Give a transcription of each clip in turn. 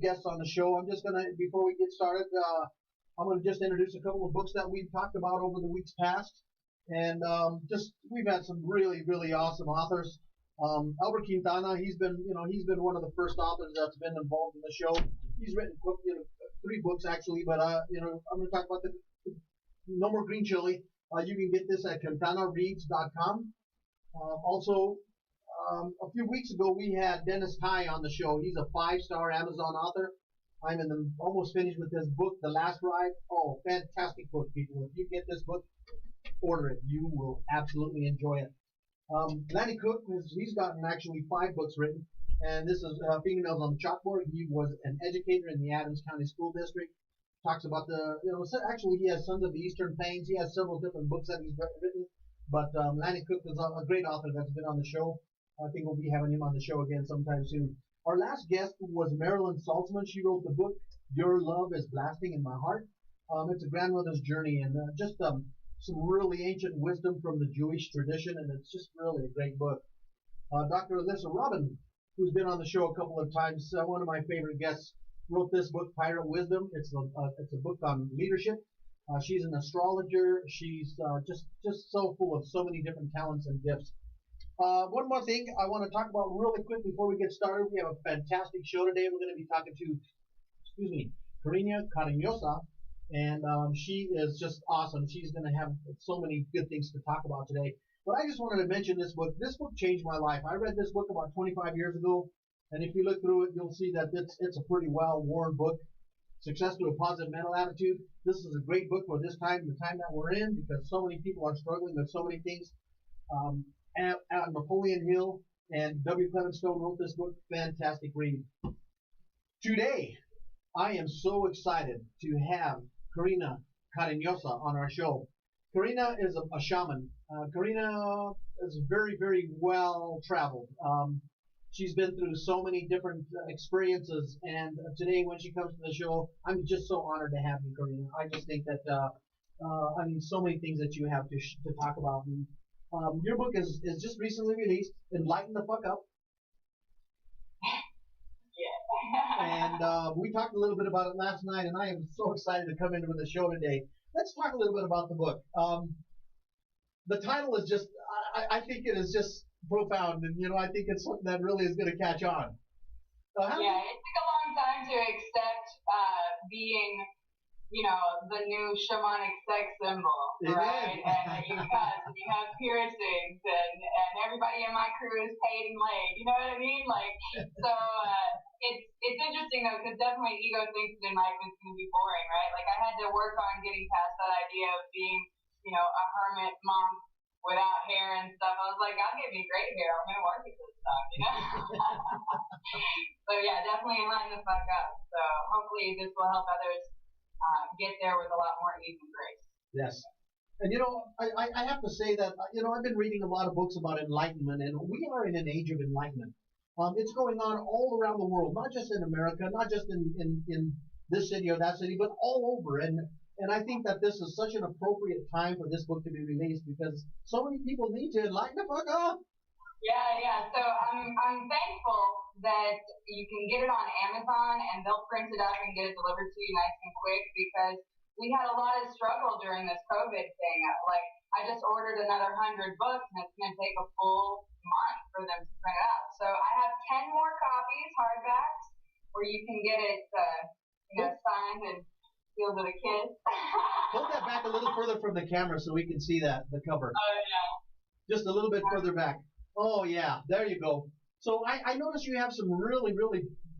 guests on the show. I'm just gonna, before we get started, I'm gonna just introduce a couple of books that we've talked about over the weeks past, and just we've had some really awesome authors. Albert Quintana, he's been one of the first authors that's been involved in the show. He's written 3 books actually, but I'm gonna talk about the No More Green Chili. You can get this at quintanareads.com. Also, a few weeks ago, we had Dennis Ty on the show. He's a 5-star Amazon author. I'm almost finished with this book, The Last Ride. Oh, fantastic book, people. If you get this book, order it. You will absolutely enjoy it. Lanny Cook, he's gotten actually 5 books written, and this is Fingernails on the Chalkboard. He was an educator in the Adams County School District. Talks about actually he has Sons of the Eastern Plains. He has several different books that he's written, but Lanny Cook is a great author that's been on the show. I think we'll be having him on the show again sometime soon. Our last guest was Marilyn Saltzman. She wrote the book, Your Love is Blasting in My Heart. It's a grandmother's journey, and just some really ancient wisdom from the Jewish tradition, and it's just really a great book. Dr. Alyssa Robin, who's been on the show a couple of times, one of my favorite guests, wrote this book, Pirate Wisdom. It's a book on leadership. She's an astrologer. She's just so full of so many different talents and gifts. One more thing I want to talk about really quick before we get started. We have a fantastic show today. We're going to be talking to, Karina Cariñosa, and she is just awesome. She's going to have so many good things to talk about today. But I just wanted to mention this book. This book changed my life. I read this book about 25 years ago, and if you look through it, you'll see that it's a pretty well-worn book. Success to a Positive Mental Attitude. This is a great book for this time, the time that we're in, because so many people are struggling with so many things. At Napoleon Hill and W. Clement Stone wrote this book. Fantastic read. Today, I am so excited to have Karina Cariñosa on our show. Karina is a shaman. Karina is very well traveled. She's been through so many different experiences, and today when she comes to the show, I'm just so honored to have you, Karina. I just think that so many things that you have to talk about. And, your book is just recently released, Enlighten the Fuck Up. Yeah. And we talked a little bit about it last night, and I am so excited to come into the show today. Let's talk a little bit about the book. The title is just, I think it is just profound, and I think it's something that really is going to catch on. Yeah, it took a long time to accept being the new shamanic sex symbol, right? And you have piercings, and everybody in my crew is paid and laid. You know what I mean? It's interesting though, because definitely ego thinks that enlightenment's going to be boring, right? Like I had to work on getting past that idea of being, a hermit monk without hair and stuff. I was like, God gave me great hair. I'm going to work with this stuff, So yeah, definitely enlighten the fuck up. So hopefully this will help others get there with a lot more ease and grace. Yes. And I have to say that I've been reading a lot of books about enlightenment, and we are in an age of enlightenment. It's going on all around the world, not just in America, not just in this city or that city, but all over. And I think that this is such an appropriate time for this book to be released, because so many people need to enlighten the fuck up. Yeah. So I'm thankful that you can get it on Amazon, and they'll print it up and get it delivered to you nice and quick, because we had a lot of struggle during this COVID thing. Like, I just ordered another 100 books, and it's going to take a full month for them to print it out. So I have 10 more copies, hardbacks, where you can get it, signed and sealed with a kiss. Hold that back a little further from the camera so we can see the cover. Oh, yeah. Just a little bit further back. Oh, yeah. There you go. So I noticed you have some really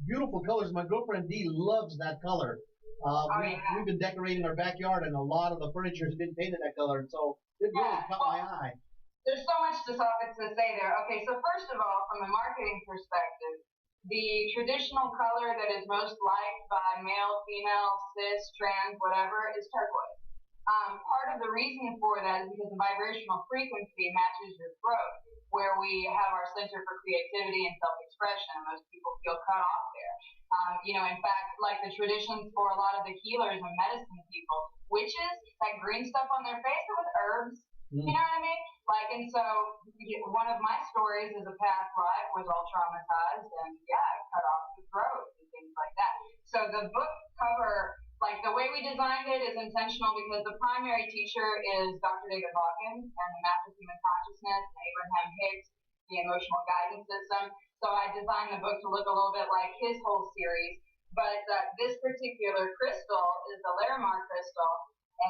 beautiful colors. My girlfriend Dee loves that color. We've been decorating our backyard, and a lot of the furniture has been painted that color, and so it really caught my eye. There's so much to say there. Okay, so first of all, from a marketing perspective, the traditional color that is most liked by male, female, cis, trans, whatever, is turquoise. Part of the reason for that is because the vibrational frequency matches your throat, where we have our center for creativity and self-expression, and most people feel cut off there. In fact, like the traditions for a lot of the healers and medicine people, witches, that green stuff on their face, it was herbs. You know what I mean? And so one of my stories is a past life was all traumatized, and I cut off the throat and things like that. So the book cover, like the way we designed it is intentional because the primary teacher is Dr. David Hawkins and the Math of Human Consciousness and Abraham Hicks, the Emotional Guidance System. So I designed the book to look a little bit like his whole series. But this particular crystal is the Larimar crystal.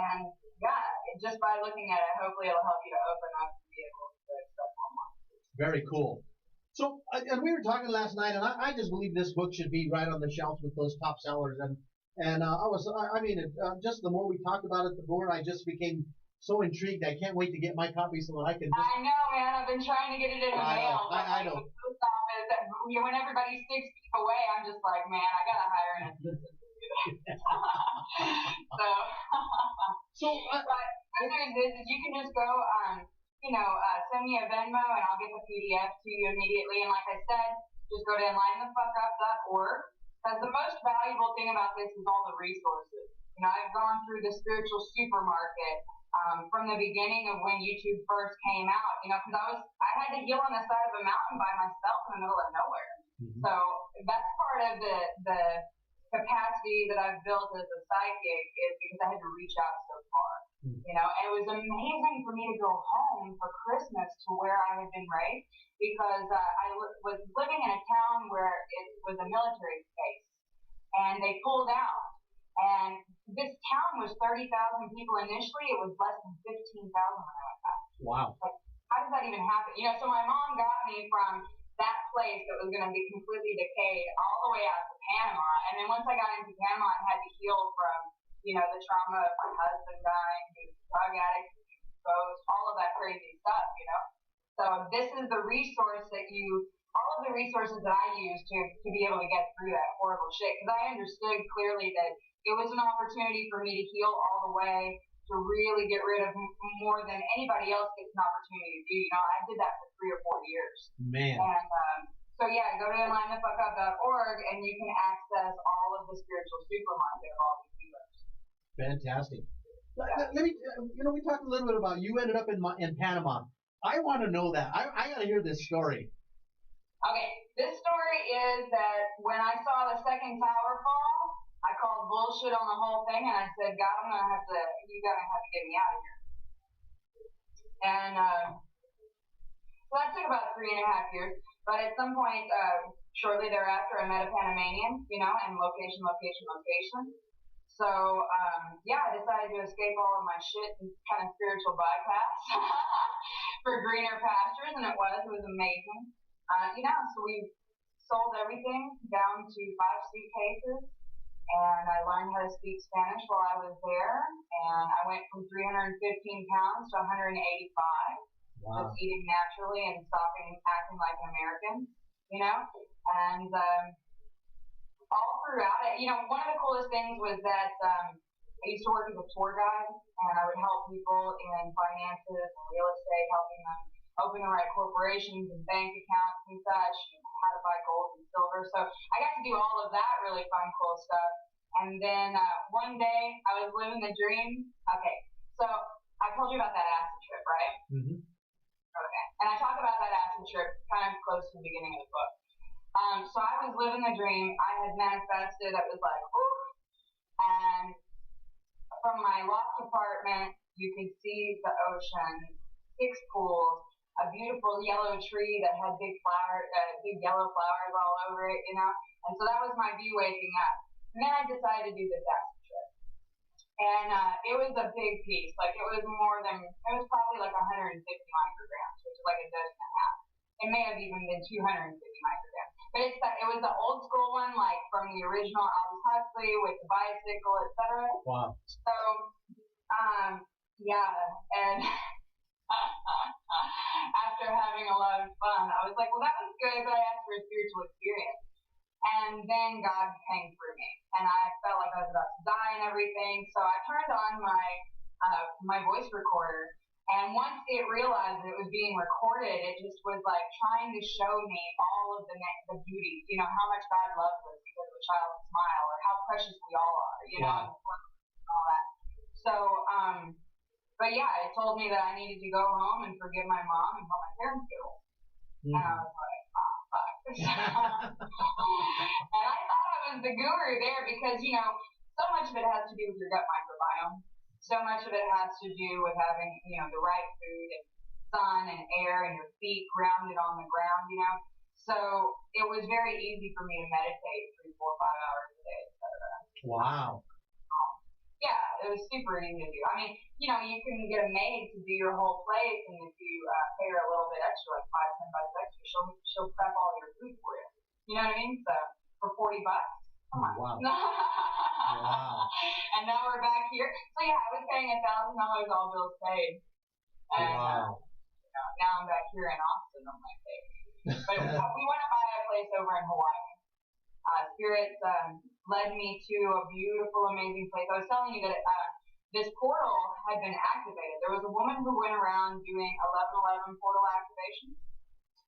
And yeah, just by looking at it, hopefully it'll help you to open up and be able to accept more. Very cool. So, and we were talking last night, and I just believe this book should be right on the shelves with those top sellers. And just the more we talked about it, the more I just became so intrigued. I can't wait to get my copy so that I can. I know, man. I've been trying to get it in the mail. I know. When everybody's 6 feet away, I'm just like, man, I gotta hire an assistant to do that. But good news is you can just go, send me a Venmo and I'll get the PDF to you immediately. And like I said, just go to enlightenthefuckup.org. Because the most valuable thing about this is all the resources. I've gone through the spiritual supermarket from the beginning of when YouTube first came out. Because I had to heal on the side of a mountain by myself in the middle of nowhere. Mm-hmm. So that's part of the capacity that I've built as a psychic is because I had to reach out so far. Mm-hmm. It was amazing for me to go home for Christmas to where I had been raised because I was living in a town where it was a military base and they pulled out. And this town was 30,000 people initially. It was less than 15,000 when I went back. Wow. Like, how does that even happen? So my mom got me from that place that was going to be completely decayed all the way out to Panama. And then once I got into Panama, I had to heal from, the trauma of my husband dying, he was a drug addict, he was exposed, all of that crazy stuff, So this is the resource that all of the resources that I used to be able to get through that horrible shit. Because I understood clearly that it was an opportunity for me to heal all the way, to really get rid of more than anybody else gets an opportunity to do. I did that for 3 or 4 years. Man. And so yeah, go to enlightenthefuckup.org and you can access all of the spiritual supermarket of all these healers. Fantastic. Yeah. Let me, we talked a little bit about you ended up in Panama. I want to know that. I got to hear this story. Okay, this story is that when I saw the second tower fall, I called bullshit on the whole thing, and I said, God, you gotta have to get me out of here. And so that took about 3.5 years. But at some point, shortly thereafter, I met a Panamanian, and location. So, I decided to escape all of my shit and kind of spiritual bypass for greener pastures, and it was amazing. So we sold everything down to 5 suitcases. And I learned how to speak Spanish while I was there, and I went from 315 pounds to 185. Wow. Just eating naturally and stopping acting like an American, and all throughout it, one of the coolest things was that I used to work as a tour guide, and I would help people in finances and real estate, helping them open the right corporations and bank accounts and such, how to buy gold and silver. So I got to do all of that really fun, cool stuff. And then one day I was living the dream. Okay, so I told you about that acid trip, right? Mm-hmm. Okay, and I talk about that acid trip kind of close to the beginning of the book. So I was living the dream. I had manifested. I was like, whoo. And from my loft apartment, you could see the ocean, 6 pools, a beautiful yellow tree that had big yellow flowers all over it, And so that was my view waking up. And then I decided to do this acid trip. And it was a big piece. Like, it was probably like 150 micrograms, which is like a dozen and a half. It may have even been 250 micrograms. But it was the old school one, like from the original Aldous Huxley with the bicycle, etc. Wow. So, and after having a lot of fun, I was like, well, that was good, but I asked for a spiritual experience. And then God came through me, and I felt like I was about to die and everything. So I turned on my voice recorder, and once it realized it was being recorded, it just was like trying to show me all of the beauty, how much God loves us because of a child's smile, or how precious we all are, Wow. and all that. So, but yeah, it told me that I needed to go home and forgive my mom and help my parents get old. Mm-hmm. And I was like, oh, fuck. And I thought I was was the guru there because, so much of it has to do with your gut microbiome. So much of it has to do with having, the right food and sun and air and your feet grounded on the ground. So it was very easy for me to meditate 3, 4, 5 hours a day, etc. Wow. Yeah, it was super easy to do. I mean, you can get a maid to do your whole place, and if you pay her a little bit extra, like $5, $10 extra, she'll prep all your food for you. You know what I mean? So for $40, come on. Wow. Wow. And now we're back here. So yeah, I was paying $1,000 all bills paid. And wow. Now I'm back here in Austin on my pay. But we want to buy a place over in Hawaii. Spirit led me to a beautiful, amazing place. I was telling you that this portal had been activated. There was a woman who went around doing 1111 portal activations,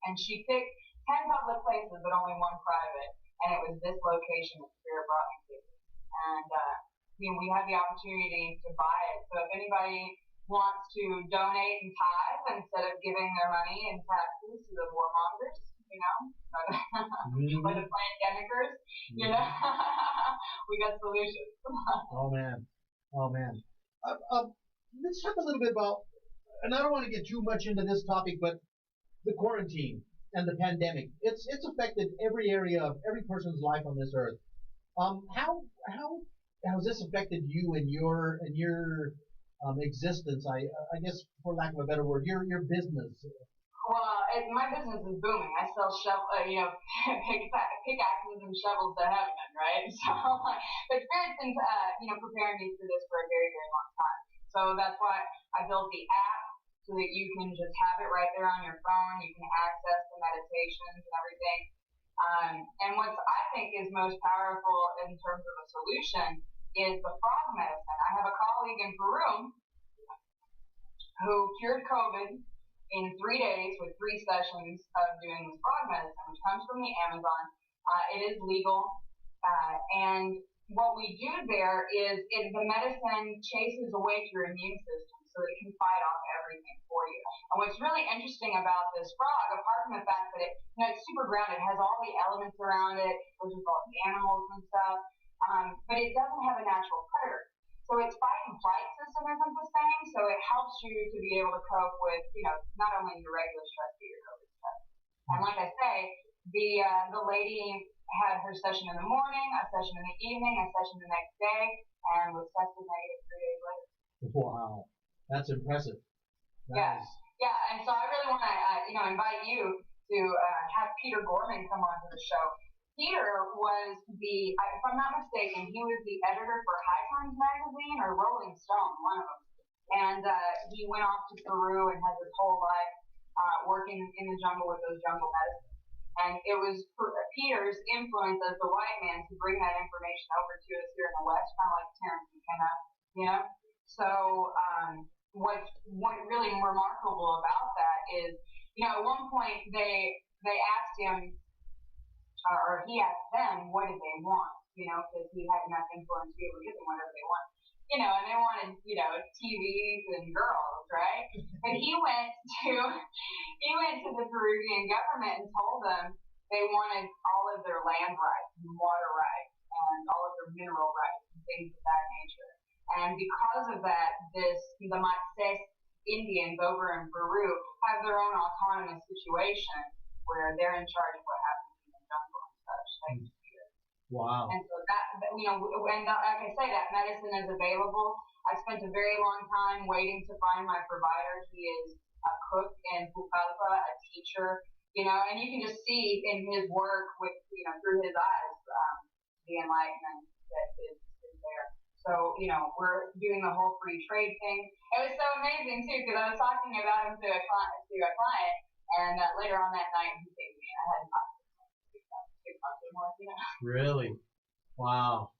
and she picked 10 public places, but only one private, and it was this location that Spirit brought me to. And we had the opportunity to buy it. So if anybody wants to donate and tithe instead of giving their money in taxes to the warmongers, or the pandemicers, we got solutions. Oh man. Let's talk a little bit about, and I don't want to get too much into this topic, but the quarantine and the pandemic. It's affected every area of every person's life on this earth. How has this affected you and your existence? I guess, for lack of a better word, your business. Well, my business is booming. I sell pickaxes and shovels to heaven, right? So, but Spirit's been, preparing me for this for a very, very long time. So that's why I built the app so that you can just have it right there on your phone. You can access the meditations and everything. And what I think is most powerful in terms of a solution is the frog medicine. I have a colleague in Peru who cured COVID in 3 days with 3 sessions of doing this frog medicine, which comes from the Amazon. It is legal. And what we do there is the medicine chases away your immune system so that it can fight off everything for you. And what's really interesting about this frog, apart from the fact that it's super grounded, it has all the elements around it, which is all the animals and stuff, but it doesn't have a natural predator. So its fight and flight system isn't the same, so it helps you to be able to cope with, not only your regular stress, but your COVID stress. And like I say, the lady had her session in the morning, a session in the evening, a session the next day, and was tested negative 3 days later. Wow, that's impressive. Yeah, and so I really want to, invite you to have Peter Gorman come on to the show. Peter was if I'm not mistaken, he was the editor for High Times magazine or Rolling Stone, one of them. And he went off to Peru and had his whole life working in the jungle with those jungle medicines. And it was Peter's influence as the white man to bring that information over to us here in the West, kind of like Terrence McKenna, So what's really remarkable about that is, at one point they asked him, or he asked them, what did they want? Because he had enough influence to be able to give them whatever they want. And they wanted, TVs and girls, right? But he went to the Peruvian government and told them they wanted all of their land rights and water rights and all of their mineral rights and things of that nature. And because of that, the Matses Indians over in Peru have their own autonomous situation where they're in charge of what happens in the jungle and such. Thanks to Peter. Wow. And so and like I say, that medicine is available. I spent a very long time waiting to find my provider. He is a cook in Pucallpa, a teacher, and you can just see in his work with, through his eyes, the enlightenment that is there. So, we're doing the whole free trade thing. It was so amazing too, because I was talking about him to a client, and later on that night he came to me and I hadn't talked to him in 6 months anymore, Really? Wow.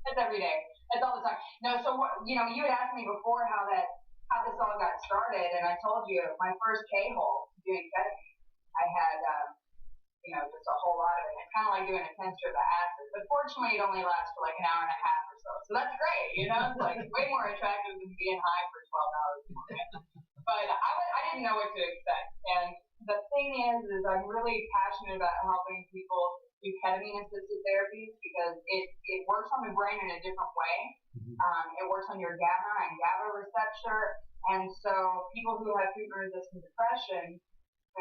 That's every day. That's all the time. No, so you had asked me before how this all got started, and I told you my first K-hole doing ketamine, I had just a whole lot of it. It's kind of like doing a 10 strip of acid, but fortunately it only lasts for like an hour and a half or so. So that's great, It's like way more attractive than being high for 12 hours a morning. But I didn't know what to expect, and the thing is I'm really passionate about helping people, do ketamine-assisted therapies because it works on the brain in a different way. It works on your gamma and GABA receptor, and so people who have treatment-resistant depression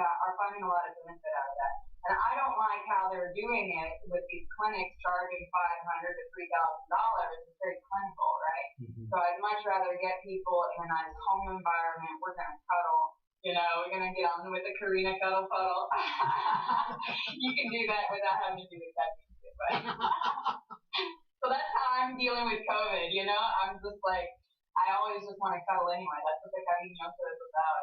are finding a lot of benefit out of that. And I don't like how they're doing it with these clinics charging $500 to $3,000. It's very clinical, right? So I'd much rather get people in a nice home environment. We're going to cuddle. We're going to get on with the Karina cuddle puddle. You can do that without having to do the ketamine. So that's how I'm dealing with COVID. I'm just like, I always just want to cuddle anyway. That's what the cariñoso is about.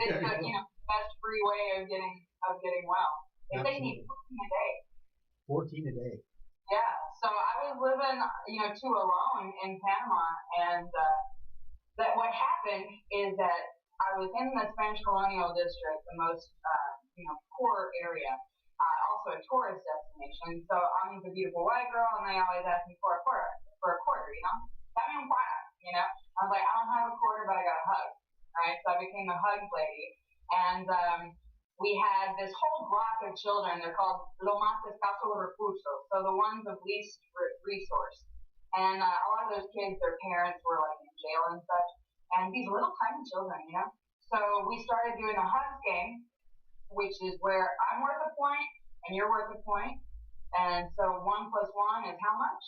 It's the best free way of getting well. If they need 14 a day. 14 a day. Yeah. So I was living, too alone in Panama, and that what happened is that I was in the Spanish colonial district, the most poor area, also a tourist destination. So I'm the beautiful white girl, and they always ask me for a quarter. Dame un quarter, I was like, I don't have a quarter, but I got a hug. Right? So I became the hug lady, and we had this whole block of children. They're called lo más escaso recursos, so the ones of least resource. And a lot of those kids, their parents were like in jail and such, and these little tiny children, So we started doing a hugs game, which is where I'm worth a point and you're worth a point, and so 1 plus 1 is how much?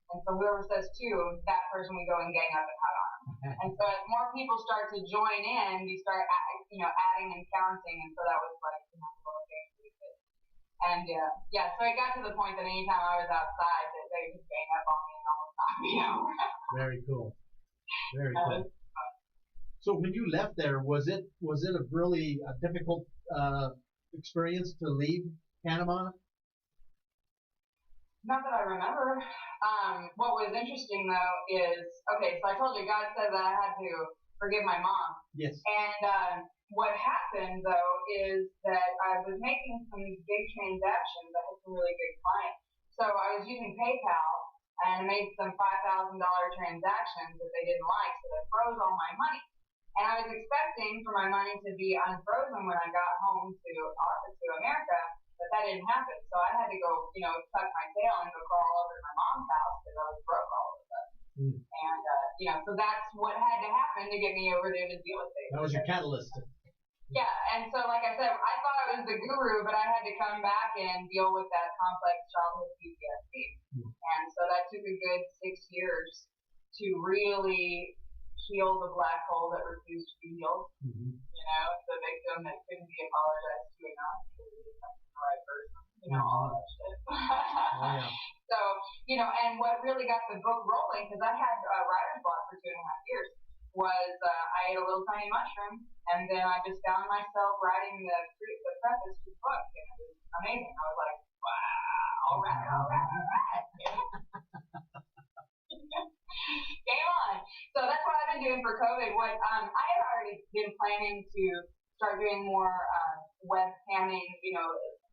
And so whoever says 2, that person we go and gang up and hug on them. And so as more people start to join in, you start, adding and counting, and so that was like a little game for the kids. And so it got to the point that anytime I was outside, that they would just gang up on me all the time. Very cool. Very cool. So when you left there, was it a really difficult experience to leave Panama? Not that I remember. What was interesting though is, so I told you God said that I had to forgive my mom. Yes. And what happened though is that I was making some big transactions. I had some really good clients. So I was using PayPal and made some $5,000 transactions that they didn't like, so they froze all my money. And I was expecting for my money to be unfrozen when I got home to America, but that didn't happen. So I had to go, tuck my tail and go crawl over to my mom's house because I was broke all of a sudden. And, so that's what had to happen to get me over there to deal with it. That was your catalyst. Yeah, and so like I said, I thought I was the guru, but I had to come back and deal with that complex childhood PTSD. And so that took a good 6 years to really heal the black hole that refused to be healed. The victim that couldn't be apologized to enough because it wasn't the right person. All of that shit. So, and what really got the book rolling, because I had writer's block for 2.5 years, was I ate a little tiny mushroom, and then I just found myself writing the preface to the book, and it was amazing. I was like, wow, all right. Game on. So that's what I've been doing for COVID. What I had already been planning to start doing more webcamming,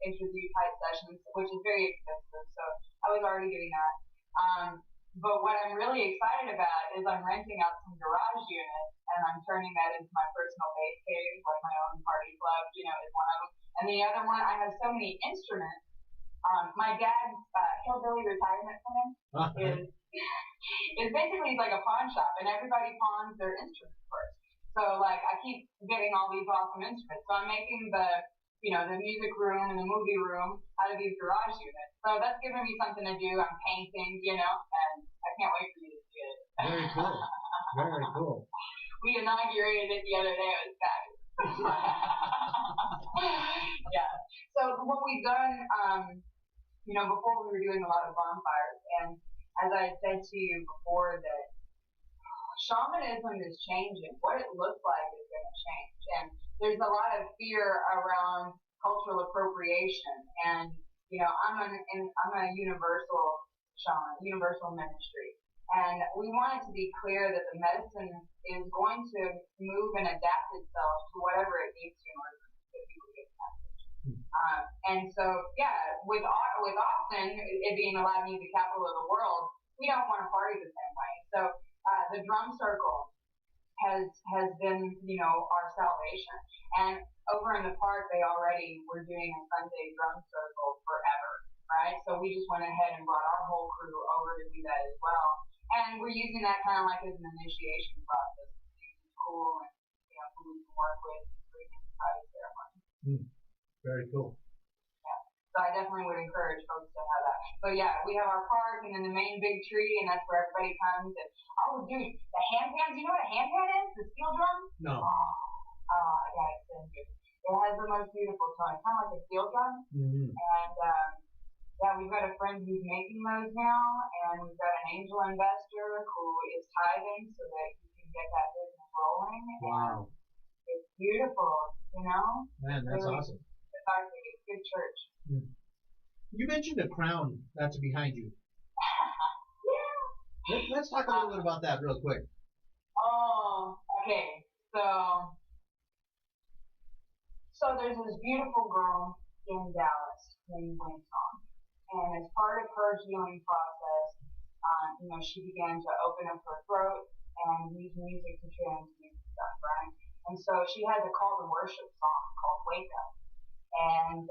interview type sessions, which is very expensive. So I was already doing that. But what I'm really excited about is I'm renting out some garage units, and I'm turning that into my personal base cave, like my own party club, is one of them. And the other one, I have so many instruments. My dad's hillbilly retirement plan is basically like a pawn shop, and everybody pawns their instruments first. So like I keep getting all these awesome instruments. So I'm making the music room and the movie room out of these garage units. So that's giving me something to do. I'm painting, and I can't wait for you to see it. Very cool. Very cool. We inaugurated it the other day. It was fabulous. Yeah. So what we've done, before we were doing a lot of bonfires, and as I said to you before, that shamanism is changing. What it looks like is going to change, and there's a lot of fear around cultural appropriation. And I'm a universal shaman, universal ministry, and we want it to be clear that the medicine is going to move and adapt itself to whatever it needs to in order for people to get the message. And so, with Austin, it being the live music capital of the world, we don't want to party the same way. So the drum circle has been, our salvation. And over in the park, they already were doing a Sunday drum circle forever, right? So we just went ahead and brought our whole crew over to do that as well. And we're using that kind of like as an initiation process. It's cool, and who we can work with and bring in the private ceremony. Very cool. So I definitely would encourage folks to have that. But yeah, we have our park and then the main big tree, and that's where everybody comes. And dude, the hand pans. You know what a hand pan is? The steel drum? No. I gotta send you. It has the most beautiful tone. It's kind of like a steel drum. Mm-hmm. And we've got a friend who's making those now, and we've got an angel investor who is tithing so that he can get that business rolling. Wow. And it's beautiful, Man, that's really awesome. It's good church. You mentioned a crown that's behind you. Yeah. Let's talk a little bit about that real quick. Oh, okay. So there's this beautiful girl in Dallas named Winsong, and as part of her healing process, she began to open up her throat and use music to transmute stuff, right? And so she has a call to worship song called Wake Up. And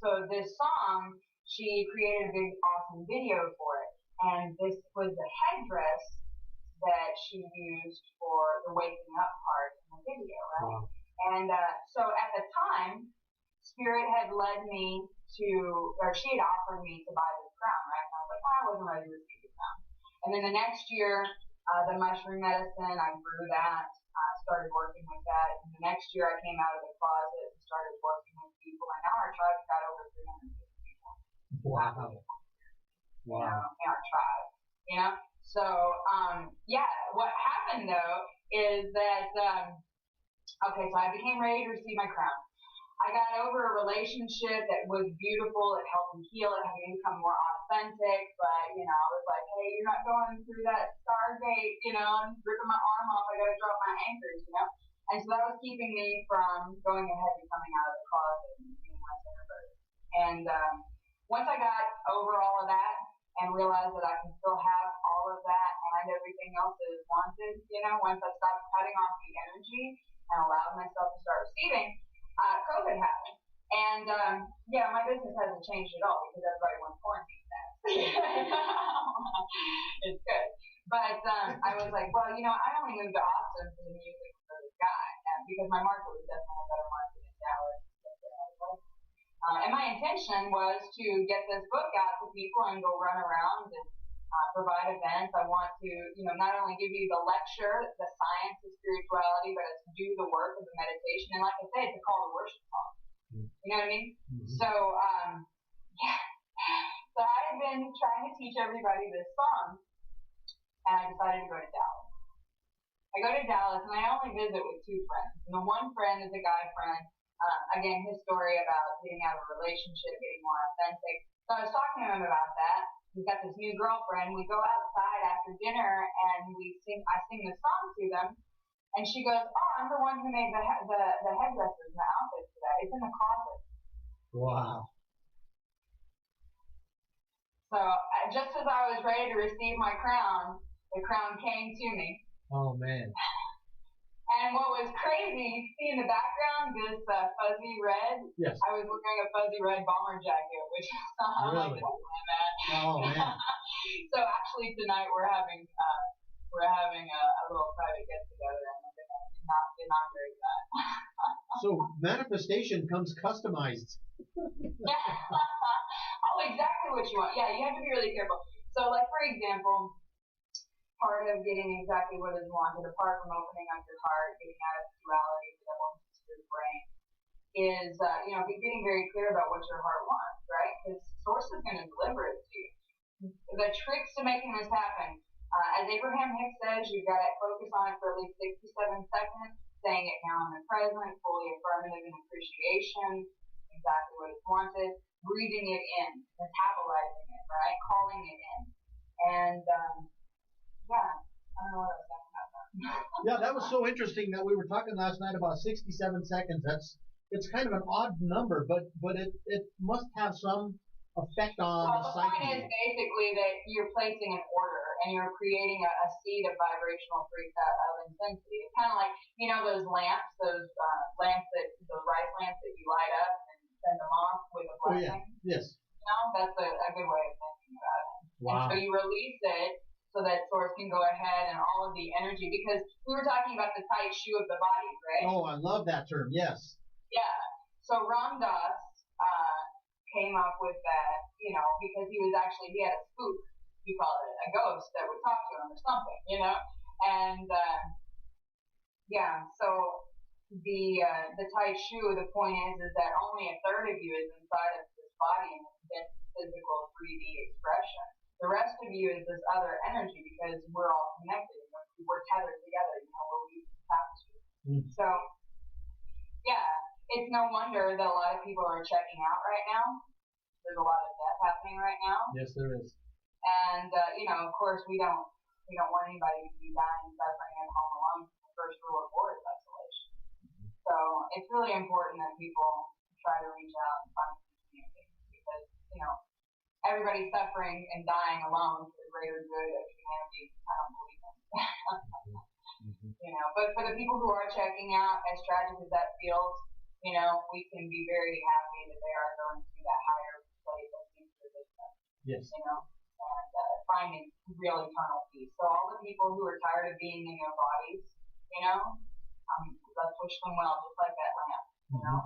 so this song, she created a big, awesome video for it. And this was the headdress that she used for the waking up part in the video, right? Wow. And so at the time, Spirit had led me to, or she had offered me to buy this crown, right? And I was like, I wasn't ready to receive the crown. And then the next year, the mushroom medicine, I grew that, started working with that. And the next year, I came out of the closet and started working with people. And now our tribe's got over 350 people. Wow. In our tribe, So, what happened though is that, so I became ready to receive my crown. I got over a relationship that was beautiful. It helped me heal. It helped me become more authentic. But, I was like, hey, you're not going through that Stargate, and ripping my arm off. I got to drop my anchors, And so that was keeping me from going ahead and coming out of the closet and being my center person. And once I got over all of that and realized that I can still have all of that and everything else that is wanted, once I stopped cutting off the energy and allowed myself to start receiving, COVID happened. And, my business hasn't changed at all because everybody wants quarantine fast. It's good. But I was like, well, I only moved to Austin for the music for this guy because my market was definitely a better market in Dallas. And my intention was to get this book out to people and go run around and provide events. I want to, not only give you the lecture, the science of spirituality, but to do the work of the meditation. And like I said, to call the worship song. You know what I mean? Mm-hmm. So, So I've been trying to teach everybody this song, and I decided to go to Dallas. I go to Dallas, and I only visit with two friends. And the one friend is a guy friend. Again, his story about getting out of a relationship, getting more authentic. So I was talking to him about that. He's got this new girlfriend. We go outside after dinner, and I sing the song to them. And she goes, oh, I'm the one who made the headdresses and the outfits for that. It's in the closet. Wow. So just as I was ready to receive my crown, the crown came to me. Oh, man. And what was crazy, see in the background, this fuzzy red? Yes. I was wearing a fuzzy red bomber jacket, which I'm really? Like, what am I? Oh, man. So actually tonight we're having a little private get together, and we're gonna inaugurate that. So manifestation comes customized. Oh, exactly what you want. Yeah, you have to be really careful. So, like for example, part of getting exactly what is wanted, apart from opening up your heart, getting out of duality that wants your brain, is getting very clear about what your heart wants, right? Because Source is going to deliver it to you. The tricks to making this happen, as Abraham Hicks says, you've got to focus on it for at least 6 to 7 seconds, saying it now in the present, fully affirmative and appreciation, exactly what is wanted, breathing it in, metabolizing it, right? Calling it in. And I don't know what I was talking about that. Yeah, that was so interesting that we were talking last night about 67 seconds. It's kind of an odd number, but it must have some effect on the psyche. The point is basically that you're placing an order, and you're creating a seed of vibrational of intensity. It's kind of like, those lamps, those rice lamps that you light up and send them off with a blessing. Oh, yeah. Yes. That's a good way of thinking about it. Wow. And so you release it so that source can go ahead and all of the energy, because we were talking about the tight shoe of the body, right? Oh, I love that term. Yes. Yeah. So Ram Dass came up with that, because he had a spook, he called it, a ghost that would talk to him or something, and so the tight shoe, the point is that only a third of you is inside of this body in this physical 3D expression. The rest of you is this other energy, because we're all connected, we're tethered together, we're weaving tapestry. So yeah, it's no wonder that a lot of people are checking out right now. There's a lot of death happening right now. Yes, there is. And of course, we don't want anybody to be dying, suffering, and home alone. The first rule of war is isolation. So it's really important that people try to reach out and find community, because everybody's suffering and dying alone for the greater good of humanity. I don't believe in. But for the people who are checking out, as tragic as that feels, we can be very happy that they are going to that higher place that seems to exist. Yes. And finding real eternal peace. So all the people who are tired of being in their bodies, let's wish them well, just like that lamp.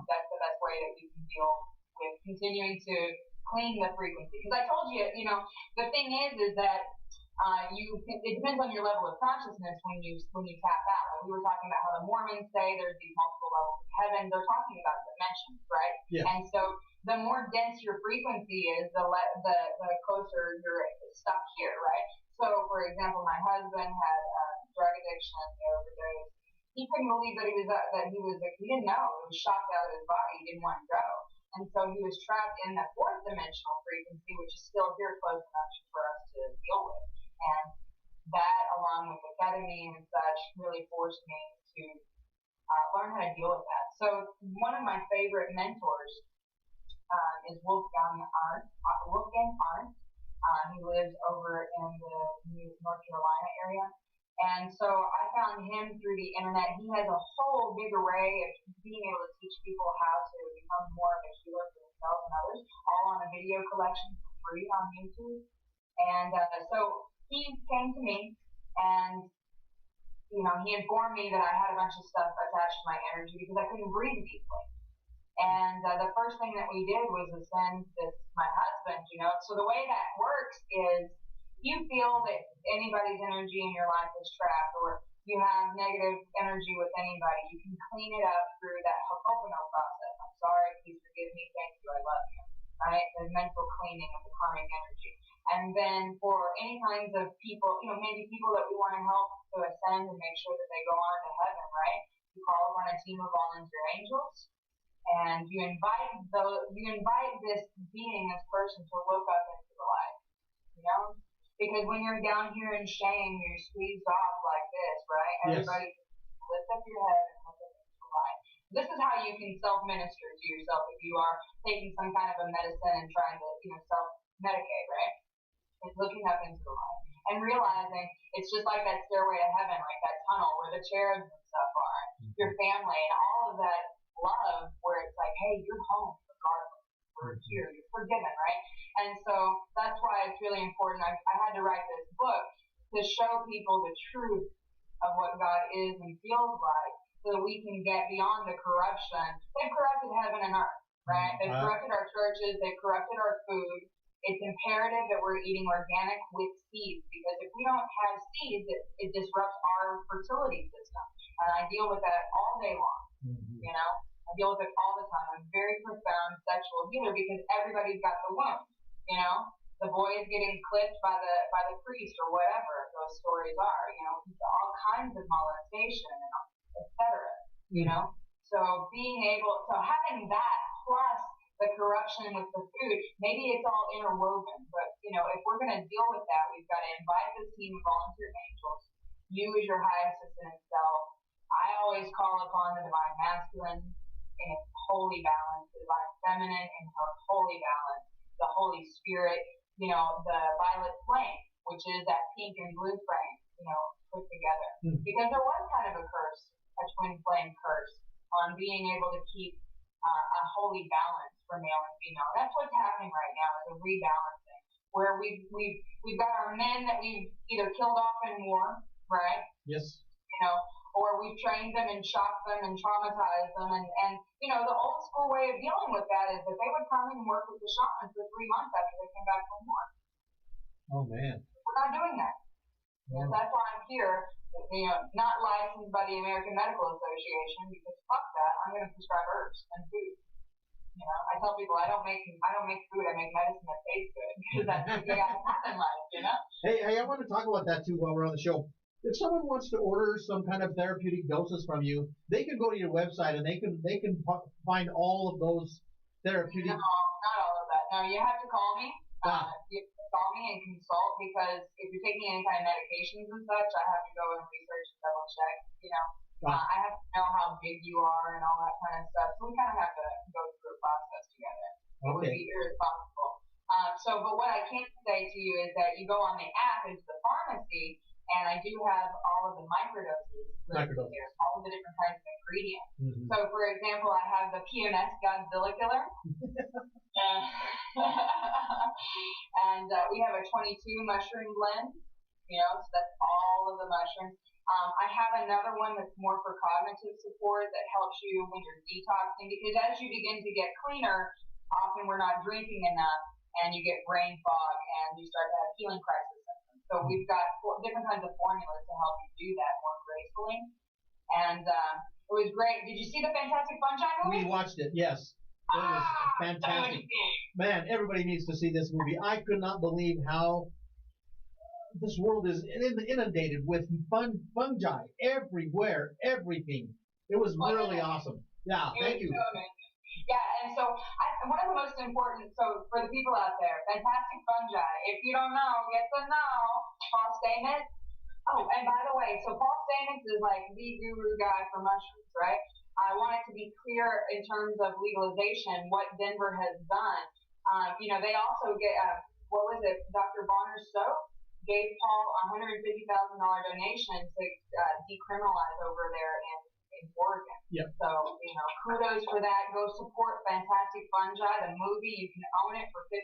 That's the best way that we can deal with continuing to clean the frequency. Because I told you, the thing is that it depends on your level of consciousness when you tap out. Like we were talking about how the Mormons say there's these multiple levels of heaven. They're talking about dimensions, right? Yes. And so the more dense your frequency is, the closer you're stuck here, right? So, for example, my husband had drug addiction, overdose. He couldn't believe that he didn't know. He was shocked out of his body. He didn't want to go. And so he was trapped in that fourth dimensional frequency, which is still here close enough for us to deal with. And that, along with the ketamine and such, really forced me to learn how to deal with that. So one of my favorite mentors is Wolfgang Arndt. He lives over in the North Carolina area. And so I found him through the internet. He has a whole big array of being able to teach people how to become more of a healer for themselves and others, all on a video collection for free on YouTube. And so he came to me, and he informed me that I had a bunch of stuff attached to my energy because I couldn't breathe deeply. And the first thing that we did was ascend my husband, So the way that works is you feel that anybody's energy in your life is trapped, or you have negative energy with anybody, you can clean it up through that Ho'oponopono process. I'm sorry, please forgive me, thank you, I love you. Right? The mental cleaning of the karmic energy. And then for any kinds of people, maybe people that we want to help to ascend and make sure that they go on to heaven, right? You call upon a team of volunteer angels, and you invite this being, this person, to look up into the light, Because when you're down here in shame, you're squeezed off like this, right? Yes. Everybody lift up your head and look up into the light. This is how you can self-minister to yourself if you are taking some kind of a medicine and trying to, self-medicate, right? It's looking up into the light and realizing it's just like that stairway to heaven, like that tunnel where the cherubs and stuff are, your family, and all of that love where it's like, hey, you're home regardless. We're here. You're forgiven, right? And so that's why it's really important. I had to write this book to show people the truth of what God is and feels like, so that we can get beyond the corruption. They've corrupted heaven and earth, right? They've corrupted our churches. They've corrupted our food. It's imperative that we're eating organic with seeds, because if we don't have seeds, it disrupts our fertility system. And I deal with that all day long, I deal with it all the time. I'm a very profound sexual healer because everybody's got the wound, The boy is getting clipped by the priest or whatever those stories are, all kinds of molestation, etc. So having that plus the corruption with the food, maybe it's all interwoven, but if we're going to deal with that, we've got to invite this team of volunteer angels. You as your highest ascended self. I always call upon the divine masculine in its holy balance, the divine feminine in her holy balance, the Holy Spirit, the violet flame, which which is that pink and blue frame, put together. Because there was kind of a twin flame curse on being able to keep a holy balance for male and female. That's what's happening right now, is a rebalancing, where we've got our men that we've either killed off in war, right? Yes. Or we've trained them and shocked them and traumatized them, and the old school way of dealing with that is that they would come and work with the shaman for 3 months after they came back from war. Oh man. We're not doing that. Oh. That's why I'm here, not licensed by the American Medical Association, because fuck that, I'm going to prescribe herbs and food. I tell people I don't make food, I make medicine that tastes good, because that's what you got to have in life, Hey, I want to talk about that too while we're on the show. If someone wants to order some kind of therapeutic doses from you, they can go to your website and they can find all of those therapeutic. No, not all of that. No, you have to call me. You have to call me and consult, because if you're taking any kind of medications and such, I have to go and research and double check. I have to know how big you are and all that kind of stuff. So we kind of have to go through a process together. It would be irresponsible. But what I can say to you is that you go on the app into the pharmacy, and I do have all of the microdoses listed there, all of the different kinds of ingredients. Mm-hmm. So, for example, I have the PMS Godzilla Killer. And we have a 22 mushroom blend, so that's all of the mushrooms. I have another one that's more for cognitive support that helps you when you're detoxing, because as you begin to get cleaner, often we're not drinking enough, and you get brain fog, and you start to have healing crisis. So we've got different kinds of formulas to help you do that more gracefully. And it was great. Did you see the Fantastic Fungi movie? We watched it, yes. It was fantastic. Man, everybody needs to see this movie. I could not believe how this world is inundated with fungi everywhere, everything. It was really awesome. Yeah, thank you. Yeah, and so one of the most important, so for the people out there, Fantastic Fungi, if you don't know, get to know. Paul Stamets. Oh, and by the way, so Paul Stamets is like the guru guy for mushrooms, right? I want it to be clear in terms of legalization, what Denver has done. They also get, Dr. Bonner Soap gave Paul a $150,000 donation to decriminalize over there in Oregon. Yep. So, kudos for that. Go support Fantastic Fungi, the movie. You can own it for $15.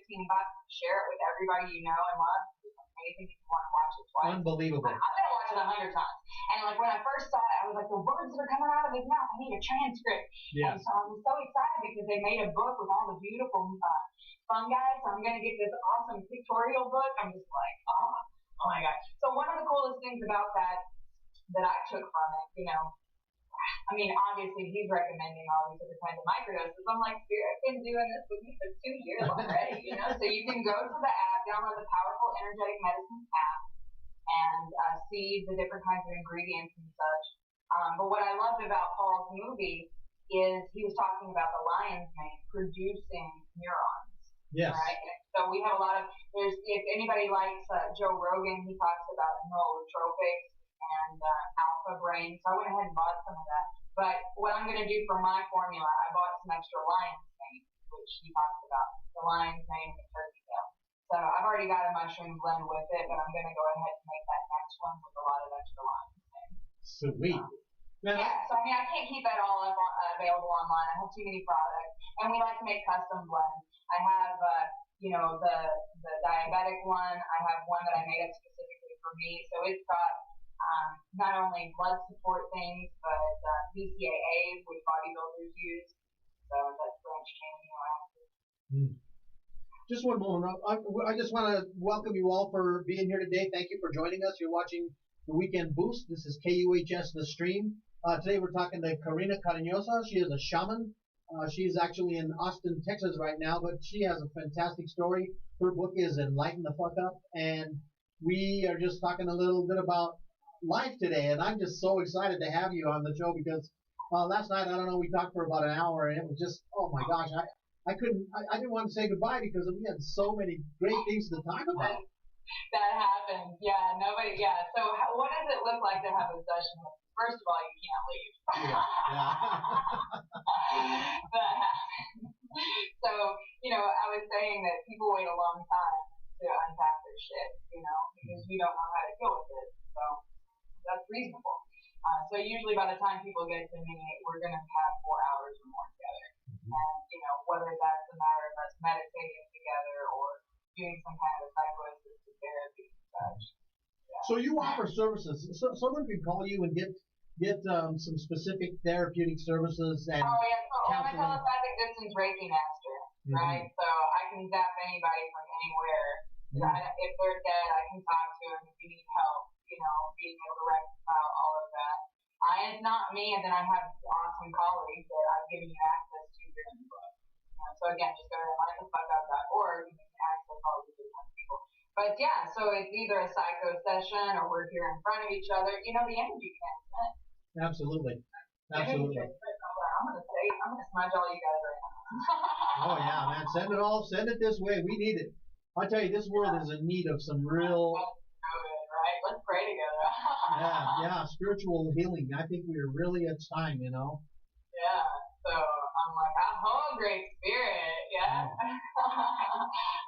Share it with everybody you know and love. It's amazing if you want to watch it twice. Unbelievable. I'm going to watch it 100 times. And when I first saw it, I was like, the words that are coming out of his mouth, I need a transcript. Yeah. And so I was so excited because they made a book with all the beautiful fungi. So I'm going to get this awesome pictorial book. I'm just like, oh my gosh. So one of the coolest things about that I took from it, obviously he's recommending all these different kinds of microdoses. I'm like, Spirit been doing this with me for 2 years already, So you can go to the app, download the Powerful Energetic Medicine app, and see the different kinds of ingredients and such. But what I loved about Paul's movie is he was talking about the lion's mane producing neurons. Yes. Right? So we have a lot of, if anybody likes Joe Rogan, he talks about neurotropics and alpha brain. So I went ahead and bought some of that. But what I'm going to do for my formula, I bought some extra lion's mane, which he talks about, the lion's mane and the turkey tail. So I've already got a mushroom blend with it, but I'm going to go ahead and make that next one with a lot of extra lion's mane. Sweet. So I can't keep that all up available online. I have too many products, and we like to make custom blends. I have, the diabetic one. I have one that I made up specifically for me. So it's got not only blood support things, but BCAAs, which bodybuilders use. So that's branched chain amino acids. Just one moment. I just want to welcome you all for being here today. Thank you for joining us. You're watching the Weekend Boost. This is KUHS The Stream. Today we're talking to Karina Carinosa. She is a shaman. She's actually in Austin, Texas right now, but she has a fantastic story. Her book is Enlighten the Fuck Up, and we are just talking a little bit about life today, and I'm just so excited to have you on the show because last night, we talked for about an hour, and it was just, oh my gosh, I didn't want to say goodbye because we had so many great things to talk about. That happens, yeah. So what does it look like to have a session? First of all, you can't leave. Yeah. That happens. So, I was saying that people wait a long time to to unpack their shit, because you don't know how to deal with it. So that's reasonable. So usually by the time people get to me, we're going to have 4 hours or more together. And, whether that's a matter of us meditating together or doing some kind of psychoassisted therapy and such. Yeah. So you offer services. So someone could call you and get some specific therapeutic services and Oh yeah, so I'm a counseling. telepathic distance Reiki master, right? So I can zap anybody from anywhere. If they're dead, I can talk to them if you need help, being able to reconcile all of that. It's not me, and then I have awesome colleagues that I've given you access to here in the book. So again, just go to mindthefuckup.org and you can access all these different people. But yeah, so it's either a psycho session or we're here in front of each other. The energy transmit. Absolutely. Absolutely. I'm gonna smudge all you guys right now. Oh yeah, man. Send it this way. We need it. I tell you, this world is in need of some real. Right? Let's pray together. yeah, spiritual healing. I think we're really at time, Yeah. So I'm like, aho, great spirit. Yeah.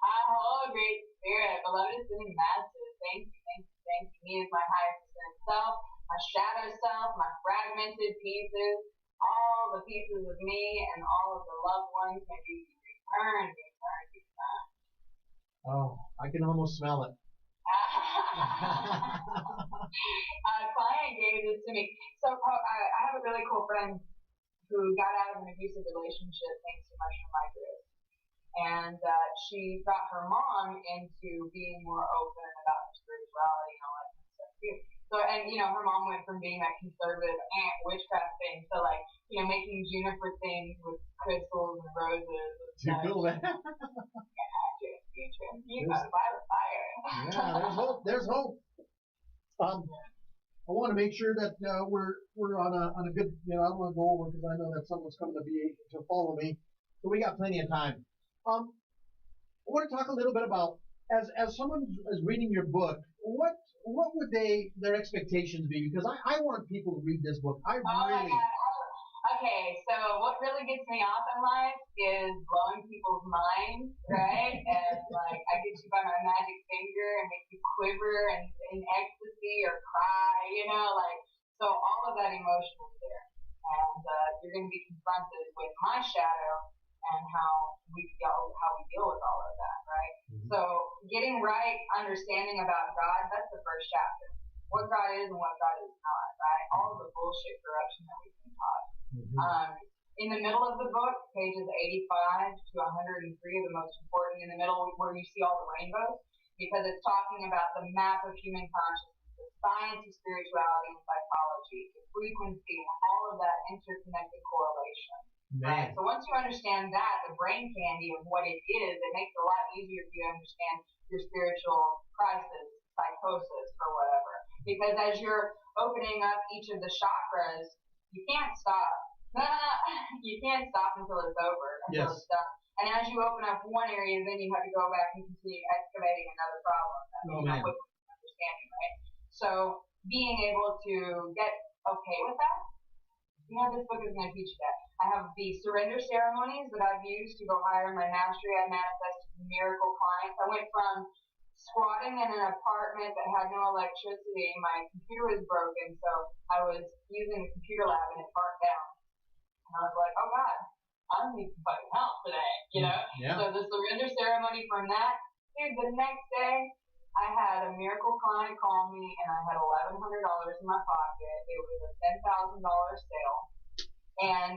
Aho, great spirit. Beloved is in masses. Thank you. Me is my highest ascended self, my shadow self, my fragmented pieces, all the pieces of me and all of the loved ones may be returned. Oh, I can almost smell it. A client gave this to me. So I have a really cool friend who got out of an abusive relationship thanks to mushroom microdose. And she got her mom into being more open about her spirituality and all that kind of stuff too. So, and her mom went from being that conservative aunt witchcraft thing to making juniper things with crystals and roses. Do you feel that? You got fire. Yeah, there's hope. I want to make sure that we're on a good. I don't want to go over because I know that someone's coming to follow me, so we got plenty of time. I want to talk a little bit about as someone is reading your book, what would their expectations be? Because I want people to read this book. My God. Okay, so what really gets me off in life is blowing people's minds, right? And I get you by my magic finger and make you quiver and in ecstasy or cry, so all of that emotion is there. And you're going to be confronted with my shadow and how we deal with all of that, right? Mm-hmm. So getting right understanding about God, that's the first chapter. What God is and what God is not, right? All of the bullshit corruption that we've been taught. Mm-hmm. In the middle of the book, pages 85 to 103 are the most important. In the middle, where you see all the rainbows, because it's talking about the map of human consciousness, the science of spirituality and psychology, the frequency, and all of that interconnected correlation. Right? So once you understand that, the brain candy of what it is, it makes it a lot easier for you to understand your spiritual crisis, psychosis, or whatever. Because as you're opening up each of the chakras, you can't stop. You can't stop until it's over, until it's done. And as you open up one area, then you have to go back and continue excavating another problem. Understanding, right? So being able to get okay with that, this book is going to teach you that. I have the surrender ceremonies that I've used to go higher in my mastery. I manifested miracle clients. I went from squatting in an apartment that had no electricity. My computer was broken, so I was using the computer lab and it burnt down. And I was like, oh God, I don't need some fucking help today, Yeah. So the surrender ceremony from that, dude, the next day, I had a miracle client call me and I had $1,100 in my pocket. It was a $10,000 sale. And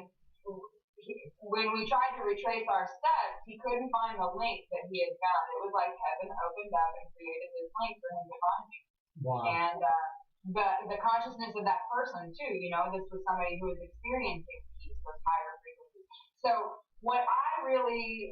when we tried to retrace our steps, he couldn't find the link that he had found. It was like heaven opened up and created this link for him to find me. Wow. And the consciousness of that person too, this was somebody who was experiencing peace with higher frequencies. So what I really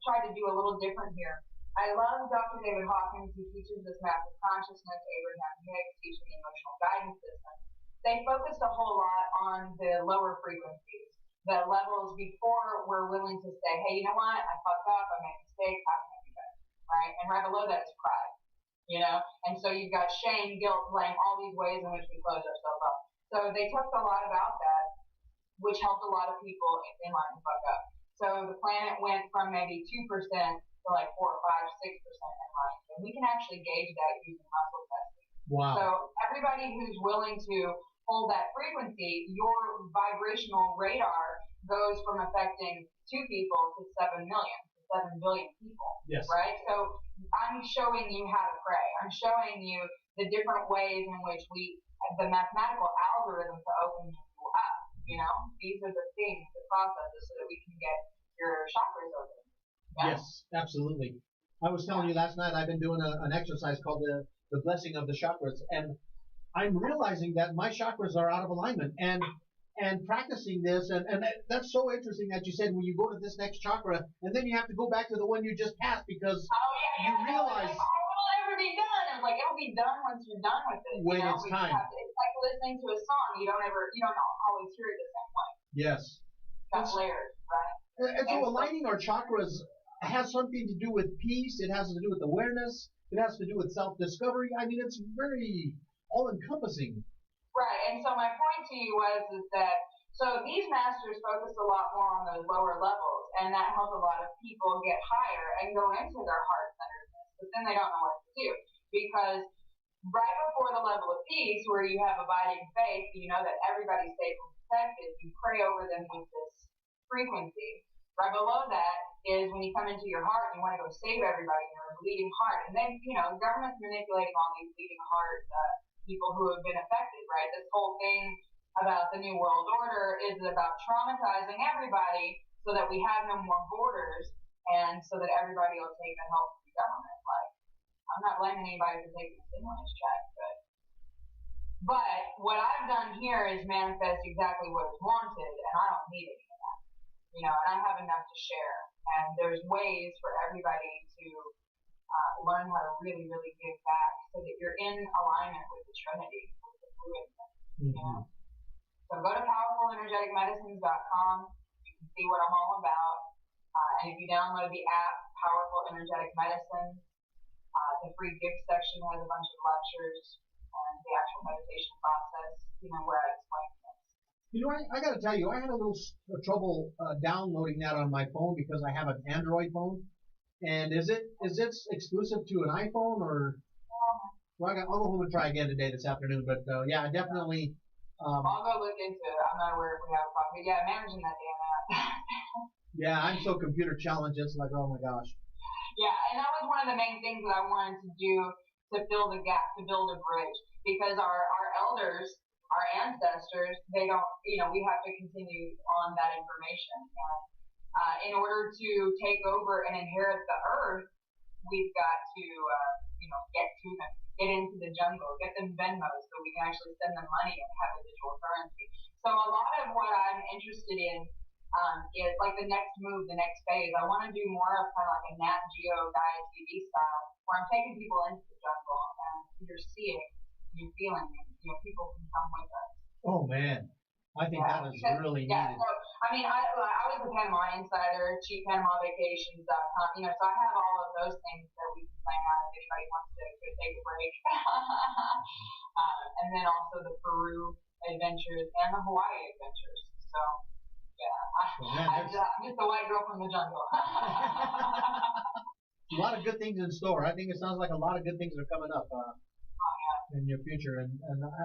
tried to do a little different here, I love Dr. David Hawkins, who teaches this map of consciousness. Abraham Hicks teaching the emotional guidance system. They focused a whole lot on the lower frequencies, the levels before we're willing to say, hey, you know what, I fucked up, I made a mistake, how can I do better, right? And right below that is pride, And so you've got shame, guilt, blame, all these ways in which we close ourselves up. So they talked a lot about that, which helped a lot of people in line to fuck up. So the planet went from maybe 2% to 4 or 5, 6% in line. So and we can actually gauge that using muscle testing. Wow. So everybody who's willing to hold that frequency, your vibrational radar goes from affecting 2 people to 7 million, to 7 billion people. Yes. Right? So I'm showing you how to pray. I'm showing you the different ways in which the mathematical algorithm to open you up. These are the things, the processes, so that we can get your chakras open. Yeah? Yes, absolutely. I was telling you last night, I've been doing an exercise called the blessing of the chakras, and I'm realizing that my chakras are out of alignment, and practicing this, and that's so interesting that you said when you go to this next chakra, and then you have to go back to the one you just passed, because you realize... Like, oh, it'll never be done. I'm like, it'll be done once you're done with it. When it's time. It's like listening to a song. You don't always hear it the same way. Yes. That's layers, right? And so aligning our chakras has something to do with peace. It has to do with awareness. It has to do with self-discovery. I mean, it's very all-encompassing. Right. And so my point to you is that so these masters focus a lot more on those lower levels, and that helps a lot of people get higher and go into their heart-centeredness. But then they don't know what to do, because right before the level of peace, where you have abiding faith, you know that everybody's safe and protected, you pray over them with this frequency. Right below that is when you come into your heart and you want to go save everybody, and you're a bleeding heart. And then, the government's manipulating all these bleeding heart people who have been affected, right? This whole thing about the New World Order is about traumatizing everybody so that we have no more borders, and so that everybody will take the help from the government. Like, I'm not blaming anybody for taking a stimulus check, but what I've done here is manifest exactly what is wanted, and I don't need any of that. And I have enough to share. And there's ways for everybody to learn how to really, really give back, so that you're in alignment with the Trinity, with the fluidness. Mm-hmm. So go to powerfulenergeticmedicines.com. You can see what I'm all about. And if you download the app, Powerful Energetic Medicine, the free gift section has a bunch of lectures and the actual meditation process, where I explain this. I got to tell you, I had a little trouble downloading that on my phone because I have an Android phone. And is it exclusive to an iPhone, or? Well, I'll go home and try again this afternoon. But yeah, definitely. I'll go look into it. I'm not aware if we have a problem. But yeah, managing that damn app. Yeah, I'm so computer challenged. It's like, oh my gosh. Yeah, and that was one of the main things that I wanted to do to fill the gap, to build a bridge, because our elders, our ancestors, they don't, we have to continue on that information. And in order to take over and inherit the earth, we've got to, get to them, get into the jungle, get them Venmos so we can actually send them money and have a digital currency. So a lot of what I'm interested in is like the next move, the next phase. I want to do more of kind of like a Nat Geo Gaia TV style, where I'm taking people into the jungle and you're seeing, you're feeling, people can come with us. Oh man, I think that is really needed. So, I was a Panama Insider, cheappanamavacations.com, so I have all of those things that we can plan out if anybody wants to take a break. And then also the Peru adventures and the Hawaii adventures. So, yeah, I'm just a white girl from the jungle. A lot of good things in store. I think it sounds like a lot of good things are coming up in your future, and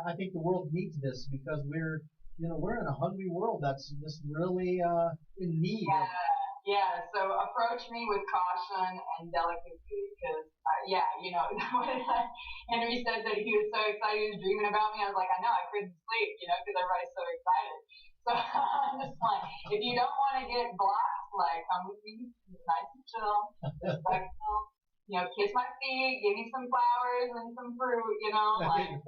I think the world needs this, because we're in a hungry world that's just really in need. Yeah. So approach me with caution and delicacy, because Henry said that he was so excited, he was dreaming about me. I was like, I know, I couldn't sleep, because everybody's so excited. So I'm just like, if you don't want to get blocked, like, come with me, it's nice and chill, respectful. Kiss my feet, give me some flowers and some fruit, like.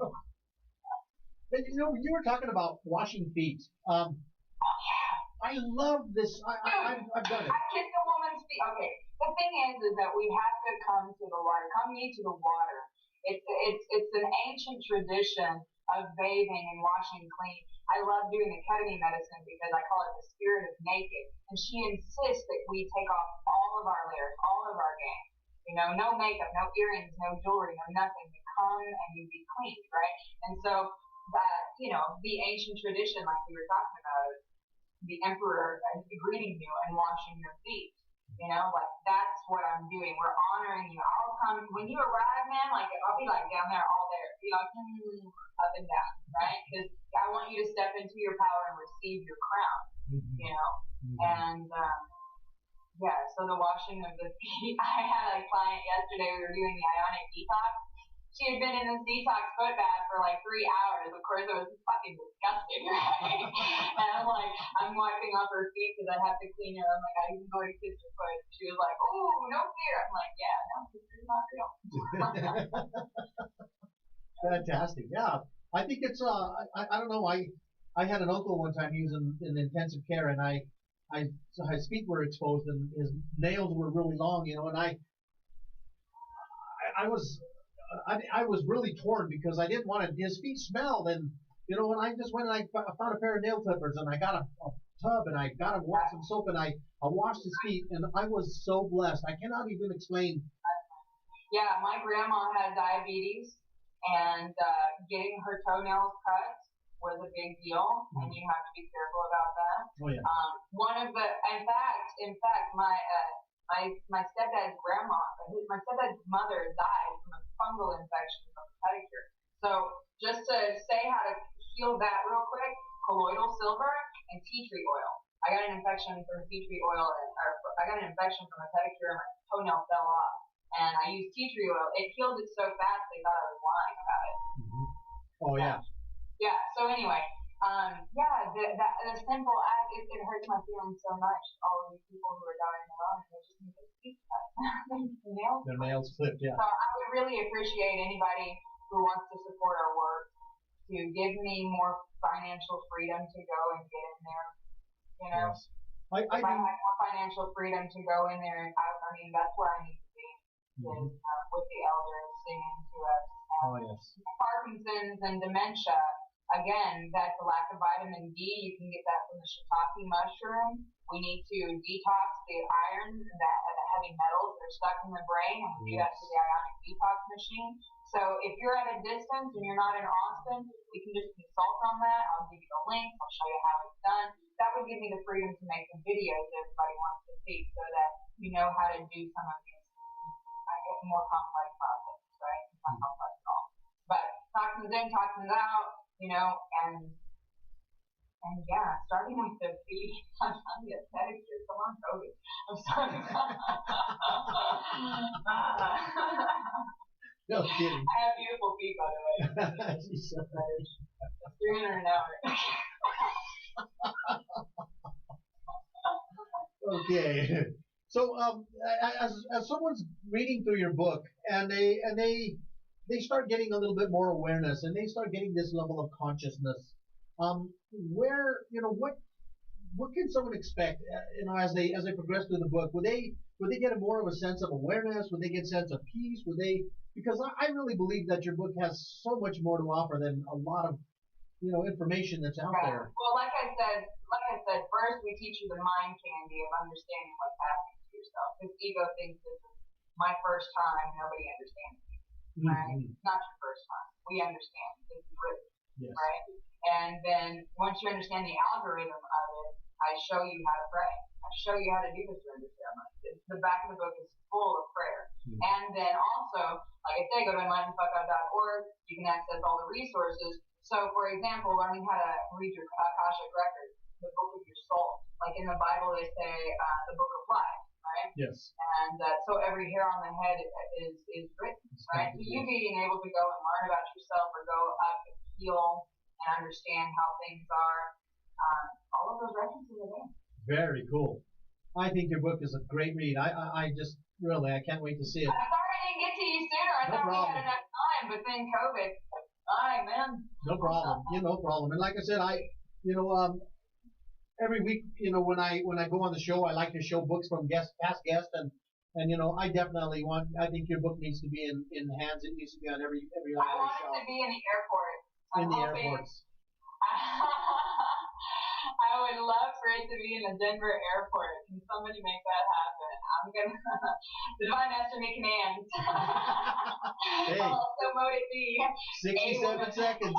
But you were talking about washing feet. I love this. I've done it. I kissed a woman's feet. Okay. The thing is that we have to come to the water. Come ye to the water. It's an ancient tradition of bathing and washing clean. I love doing the ketamine medicine because I call it the spirit of naked. And she insists that we take off all of our layers, all of our game. No makeup, no earrings, no jewelry, no nothing. You come and you be clean, right? And so the ancient tradition, like we were talking about, the emperor greeting you and washing your feet. You know, like that's what I'm doing. We're honoring you. I'll come when you arrive, man. Like I'll be like down there all there, be like up and down, right? Because I want you to step into your power and receive your crown. You know, and yeah. So the washing of the feet. I had a client yesterday. We were doing the ionic detox. She had been in this detox foot bath for like 3 hours. Of course, it was fucking disgusting, right? And I'm wiping off her feet because I have to clean her. I'm like, I can go to kiss your foot. She was like, oh, no fear. I'm like, yeah, no, this is not real. Fantastic. Yeah. I think it's, I don't know. I had an uncle one time. He was in intensive care, and his feet were exposed and his nails were really long, you know, and I was really torn because I didn't want to, his feet smelled, and, you know, and I just went and I found a pair of nail clippers, and I got a tub, and I got him some soap, and I washed his feet, and I was so blessed. I cannot even explain. Yeah, my grandma had diabetes, and getting her toenails cut was a big deal, and you have to be careful about that. Oh yeah. In fact, my stepdad's my stepdad's mother died from a fungal infection from a pedicure. So just to say how to heal that real quick, colloidal silver and tea tree oil. I got an infection from tea tree oil, I got an infection from a pedicure, and my toenail fell off. And I used tea tree oil. It healed it so fast they thought I was lying about it. Oh yeah. Yeah. So anyway, the simple act, it hurts my feelings so much. All of these people who are dying alone, they just need their feet cut. Their nails clipped. Yeah. So I would really appreciate anybody who wants to support our work to give me more financial freedom to go and get in there. You know, yes. If I had more financial freedom to go in there, I mean, that's where I need to be. Is with the elders singing to us. Yes. Parkinson's and dementia, again, that's a lack of vitamin D. You can get that from the shiitake mushroom. We need to detox the iron, the heavy metals that are stuck in the brain, and we do that through the ionic detox machine. So if you're at a distance and you're not in Austin, we can just consult on that. I'll give you the link. I'll show you how it's done. That would give me the freedom to make the videos that everybody wants to see, so that you know how to do some of these more complex processes, right? It's not complex at all. But toxins in, toxins out, you know, and yeah, starting with the feet. I'm trying to get pedicure. Come on, COVID. I'm sorry. No kidding. I have beautiful feet, by the way. She's so $300 an hour. Okay. So, as someone's reading through your book and they start getting a little bit more awareness and they start getting this level of consciousness, what can someone expect, as they progress through the book? Would they get more of a sense of awareness? Would they get a sense of peace? Because I really believe that your book has so much more to offer than a lot of, information that's out there. Well, like I said, first we teach you the mind candy of understanding what's happening to yourself. Because ego thinks this is my first time, nobody understands me. Right? It's not your first time. We understand. This is written. Yes. Right? And then once you understand the algorithm of it, I show you how to pray. I show you how to do the surrender ceremony. The back of the book is full of prayer. And then also, like I say, go to enlightenedfuckout.org. You can access all the resources. So, for example, learning how to read your Akashic records, the book of your soul. Like in the Bible, they say the book of life, right? Yes. And so every hair on the head is written, right? So you being able to go and learn about yourself or go up and heal and understand how things are, all of those references are there. Very cool. I think your book is a great read. I just really, I can't wait to see it. I'm sorry I didn't get to you sooner. I thought we had enough time, but then COVID. All right, man. No problem. No problem. And like I said, every week, when I go on the show, I like to show books from past guests, and I definitely I think your book needs to be in hands. It needs to be on every I want it to be in the airport. In the airports. I would love for it to be in the Denver airport. Can somebody make that happen? I'm gonna. The Divine Master me commands. Hey. So mote it be. 67 seconds.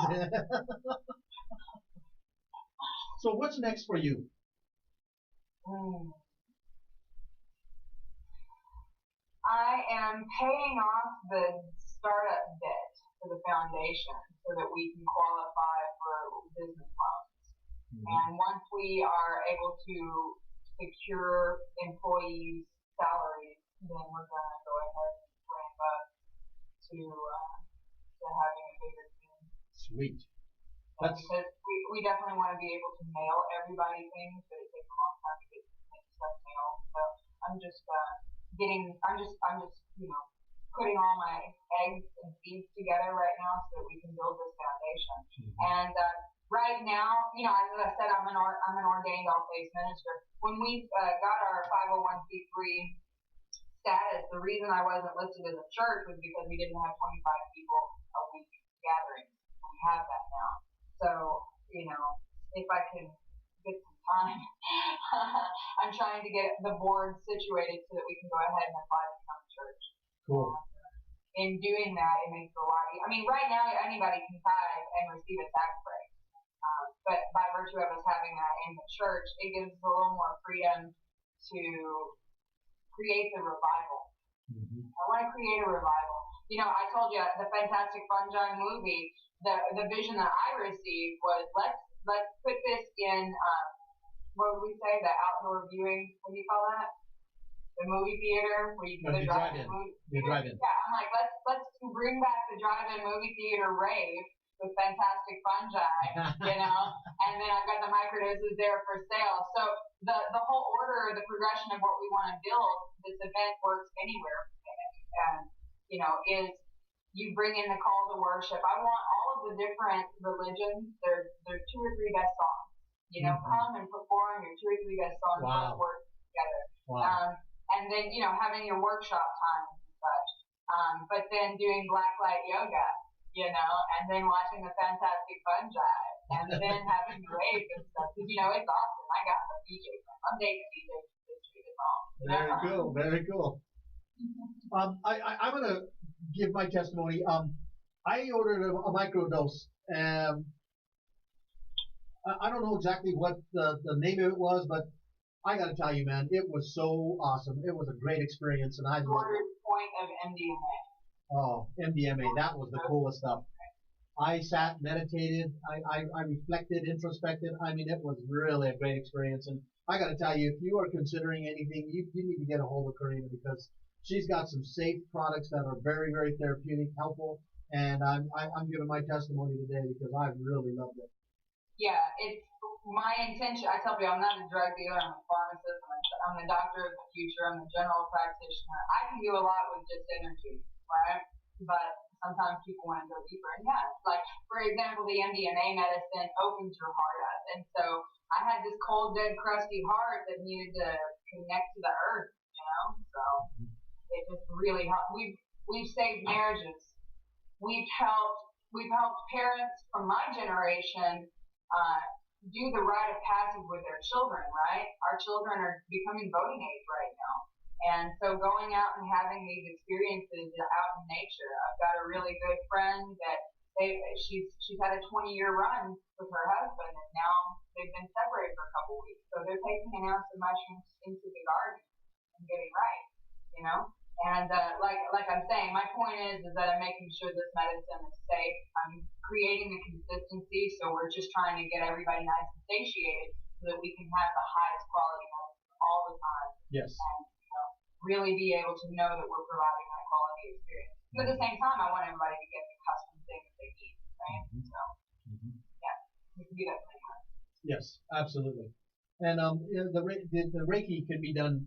So what's next for you? I am paying off the startup debt for the foundation so that we can qualify for business loans. And once we are able to secure employees' salaries, then we're going to go ahead and ramp up to having a bigger team. Sweet. Because we definitely want to be able to mail everybody things, but it takes a long time to get stuff mailed. So I'm just putting all my eggs and seeds together right now so that we can build this foundation. And right now, as I said, I'm an ordained all-faith minister. When we got our 501c3 status, the reason I wasn't listed as a church was because we didn't have 25 people a week gathering. We have that now. So, if I can get some time, I'm trying to get the board situated so that we can go ahead and apply to become a church. Cool. In doing that, it makes it a lot easier. I mean, right now, anybody can tithe and receive a tax break. But by virtue of us having that in the church, it gives us a little more freedom to create the revival. I want to create a revival. I told you the Fantastic Fungi movie, the vision that I received was let's put this in what would we say, the outdoor viewing, what do you call that? The movie theater where you can drive-in movie theater. Yeah, I'm like, let's bring back the drive-in movie theater rave with Fantastic Fungi, and then I've got the microdoses there for sale. So the whole order, the progression of what we want to build, this event works anywhere. And, is you bring in the call to worship. I want all of the different religions, there's 2 or 3 guest songs. Come and perform your 2 or 3 guest songs that work together. Wow. And then, having your workshop times and such. But then doing blacklight yoga, and then watching the Fantastic Fungi, and then having the rave and stuff. Because, it's awesome. I got the DJ friend. I'm dating DJ this week as well. Very cool. Very cool. I'm going to give my testimony. I ordered a microdose. I don't know exactly what the name of it was, but I got to tell you, man, it was so awesome. It was a great experience, and I ordered point of MDMA. Oh, MDMA, that was the coolest stuff. I sat, meditated, I reflected, introspected. I mean, it was really a great experience. And I got to tell you, if you are considering anything, you need to get a hold of Karina because she's got some safe products that are very, very therapeutic, helpful. And I'm giving my testimony today because I really loved it. Yeah, it's my intention. I tell people I'm not a drug dealer. I'm a pharmacist. I'm the doctor of the future. I'm a general practitioner. I can do a lot with just energy, right? But sometimes people want to go deeper. And yeah, like, for example, the MDMA medicine opens your heart up. And so I had this cold, dead, crusty heart that needed to connect to the earth, So it just really helped. We've saved marriages. We've helped parents from my generation do the rite of passage with their children, right? Our children are becoming voting age right now. And so going out and having these experiences out in nature. I've got a really good friend that she's had a 20-year run with her husband, and now they've been separated for a couple weeks. So they're taking an ounce of mushrooms into the garden and getting right, And like I'm saying, my point is that I'm making sure this medicine is safe. I'm creating the consistency, so we're just trying to get everybody nice and satiated so that we can have the highest quality medicine all the time. Yes. And really be able to know that we're providing that quality experience. But at the same time, I want everybody to get the custom things they need, right? So yeah, we can do that from anywhere. Yes, absolutely. And the Reiki can be done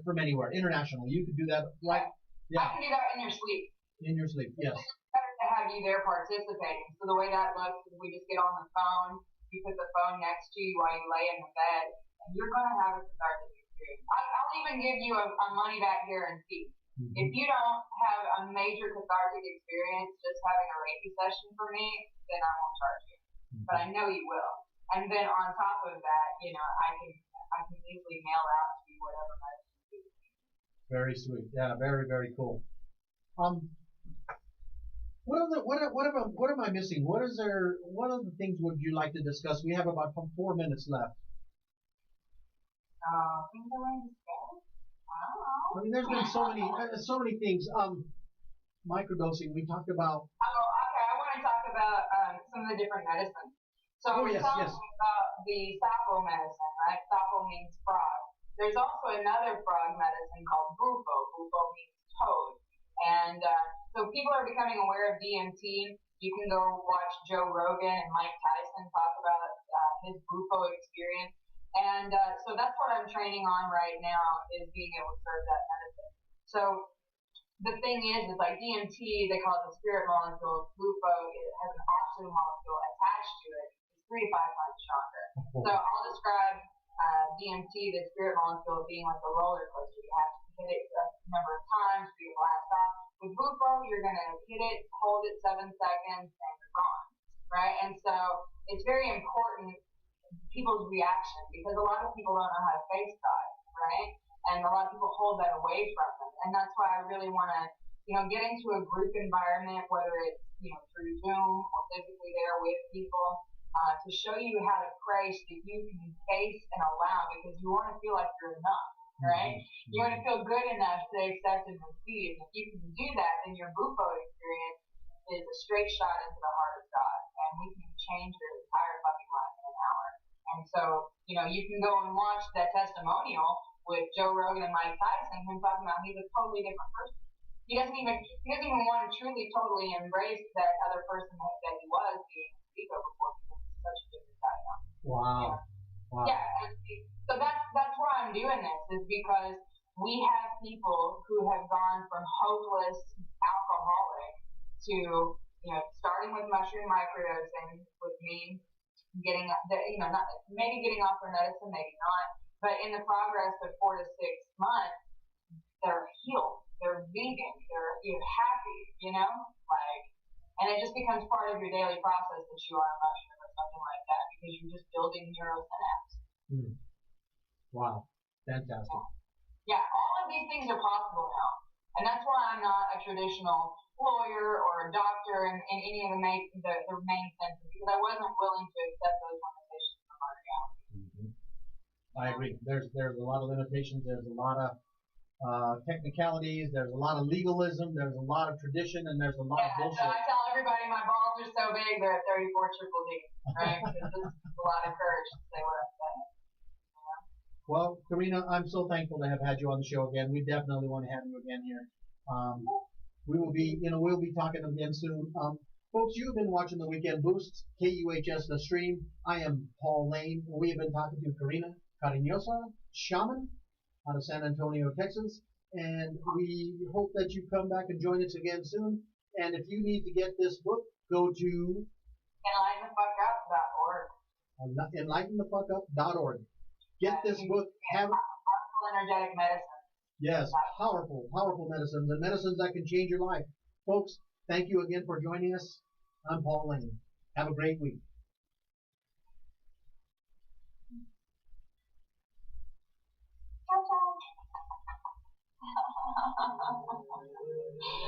from anywhere, international. You could do that, I can do that in your sleep. In your sleep, yes. It's better to have you there participating. So the way that looks is we just get on the phone, you put the phone next to you while you lay in the bed, and you're going to have a cathartic experience. I'll even give you a money back guarantee. If you don't have a major cathartic experience just having a Reiki session for me, then I won't charge you. But I know you will. And then on top of that, I can easily mail out to you whatever medicine. Very sweet. Yeah, very, very cool. What am I missing? What are the things would you like to discuss? We have about 4 minutes left. Things I want to discuss? I don't know. I mean, there's been so many things. Microdosing. We talked about. Oh, okay. I want to talk about some of the different medicines. So I was telling you about the sapo medicine, right? Sapo means frog. There's also another frog medicine called bufo. Bufo means toad. And so people are becoming aware of DMT. You can go watch Joe Rogan and Mike Tyson talk about his bufo experience. And so that's what I'm training on right now, is being able to serve that medicine. So the thing is like DMT, they call it the spirit molecule. Bufo, it has an oxygen molecule attached to it. It's 3 to 5 times stronger. So I'll describe DMT, the spirit molecule, being like a roller coaster. You have to hit it a number of times for you to blast off. With bufo, you're going to hit it, hold it 7 seconds, and you're gone, right? And so it's very important people's reaction, because a lot of people don't know how to face God, right? And a lot of people hold that away from them. And that's why I really want to, get into a group environment, whether it's, through Zoom or physically there with people, to show you how to pray so that you can face and allow, because you want to feel like you're enough, right? You want to feel good enough to accept and receive. If you can do that, then your bufo experience is a straight shot into the heart of God, and we can change your entire fucking life in an hour. And so, you can go and watch that testimonial with Joe Rogan and Mike Tyson, him talking about he's a totally different person. He doesn't even want to truly, totally embrace that other person that he was being ego before, because he's such a different guy now. Wow. Wow. Yeah. So that's why I'm doing this, is because we have people who have gone from hopeless alcoholic to, starting with mushroom microdosing with me, getting maybe getting off their medicine, maybe not, but in the progress of 4 to 6 months, they're healed, they're vegan, they're happy, and it just becomes part of your daily process that you are a mushroom or something like that, because you're just building neurosynapse. Wow, fantastic. Yeah, all of these things are possible now, and that's why I'm not a traditional lawyer or a doctor in any of the main senses, because I wasn't willing to accept those limitations from my reality. I agree. There's a lot of limitations. There's a lot of technicalities. There's a lot of legalism. There's a lot of tradition, and there's a lot of bullshit. I tell everybody my balls are so big they're 34 triple D, right? Because this is a lot of courage to say what I'm saying. Well, Karina, I'm so thankful to have had you on the show again. We definitely want to have you again here. We'll be talking again soon. Folks, you've been watching the Weekend Boosts, KUHS The Stream. I am Paul Lane. We have been talking to Karina Cariñosa, shaman, out of San Antonio, Texas. And we hope that you come back and join us again soon. And if you need to get this book, go to enlightenthefuckup.org. Get this book. Have energetic medicine. Yes, powerful medicines, and medicines that can change your life. Folks, thank you again for joining us. I'm Paul Lane. Have a great week.